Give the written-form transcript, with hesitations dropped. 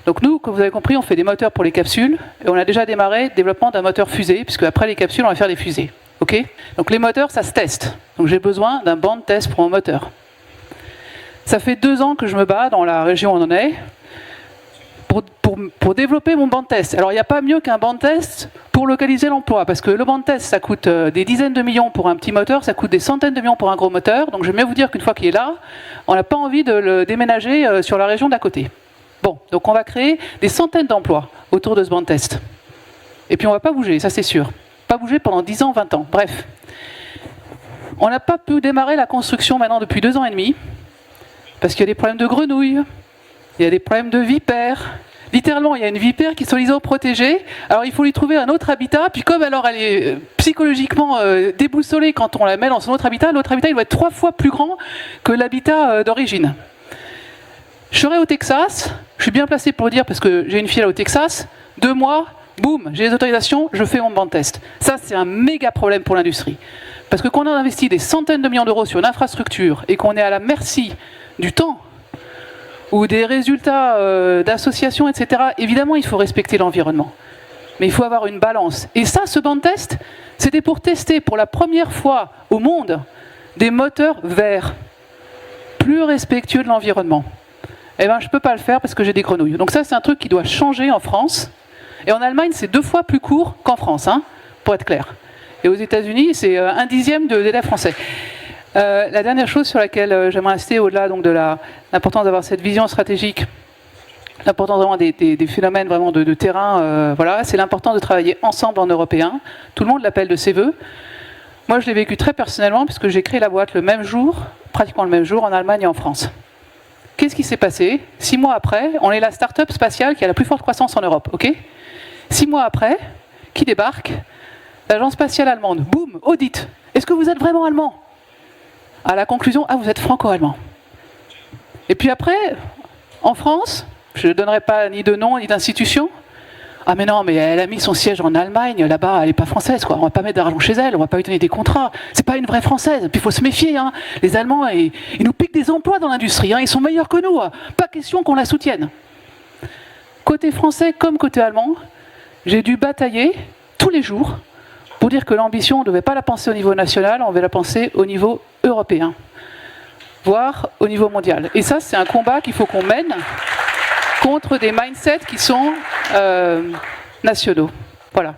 Donc nous, comme vous avez compris, on fait des moteurs pour les capsules, et on a déjà démarré le développement d'un moteur fusée, puisque après les capsules, on va faire des fusées. Okay, donc les moteurs, ça se teste. Donc j'ai besoin d'un banc de test pour mon moteur. Ça fait 2 ans que je me bats dans la région où on en est, pour développer mon banc de test. Alors il n'y a pas mieux qu'un banc de test pour localiser l'emploi, parce que le banc de test, ça coûte des dizaines de millions pour un petit moteur, ça coûte des centaines de millions pour un gros moteur, donc je vais bien vous dire qu'une fois qu'il est là, on n'a pas envie de le déménager sur la région d'à côté. Bon, donc on va créer des centaines d'emplois autour de ce banc de test. Et puis on ne va pas bouger, ça c'est sûr. Pas bouger pendant 10 ans, 20 ans, bref. On n'a pas pu démarrer la construction maintenant depuis 2 ans et demi, parce qu'il y a des problèmes de grenouilles, il y a des problèmes de vipères. Littéralement, il y a une vipère qui est soi-disant protégée, alors il faut lui trouver un autre habitat, puis comme alors elle est psychologiquement déboussolée quand on la met dans son autre habitat, l'autre habitat il doit être 3 fois plus grand que l'habitat d'origine. Je serai au Texas, je suis bien placé pour le dire parce que j'ai une fille là au Texas, 2 mois, boum, j'ai les autorisations, je fais mon banc de test. Ça, c'est un méga problème pour l'industrie. Parce que quand on a investi des centaines de millions d'euros sur une infrastructure et qu'on est à la merci du temps ou des résultats d'associations, etc., évidemment, il faut respecter l'environnement. Mais il faut avoir une balance. Et ça, ce banc de test, c'était pour tester pour la première fois au monde des moteurs verts, plus respectueux de l'environnement. Eh bien, je ne peux pas le faire parce que j'ai des grenouilles. Donc ça, c'est un truc qui doit changer en France. Et en Allemagne, c'est 2 fois plus court qu'en France, hein, pour être clair. Et aux États-Unis, c'est 1/10 de l'élève français. La dernière chose sur laquelle j'aimerais insister, au-delà donc de l'importance d'avoir cette vision stratégique, l'importance vraiment des phénomènes vraiment de terrain, voilà, c'est l'importance de travailler ensemble en européen. Tout le monde l'appelle de ses voeux. Moi, je l'ai vécu très personnellement puisque j'ai créé la boîte le même jour, pratiquement le même jour, en Allemagne et en France. Qu'est-ce qui s'est passé? 6 mois après, on est la start-up spatiale qui a la plus forte croissance en Europe, ok? 6 mois après, qui débarque? L'agence spatiale allemande. Boum, audit. Est-ce que vous êtes vraiment allemand? À la conclusion, ah, vous êtes franco-allemand. Et puis après, en France, je ne donnerai pas ni de nom ni d'institution. Ah mais non, mais elle a mis son siège en Allemagne, là-bas, elle n'est pas française, quoi. On ne va pas mettre d'argent chez elle, on ne va pas lui donner des contrats. C'est pas une vraie française. Puis il faut se méfier, hein. Les Allemands, ils nous piquent des emplois dans l'industrie, hein. Ils sont meilleurs que nous. Hein. Pas question qu'on la soutienne. Côté français comme côté allemand, j'ai dû batailler tous les jours pour dire que l'ambition, on ne devait pas la penser au niveau national, on devait la penser au niveau européen, voire au niveau mondial. Et ça, c'est un combat qu'il faut qu'on mène contre des mindsets qui sont nationaux. Voilà.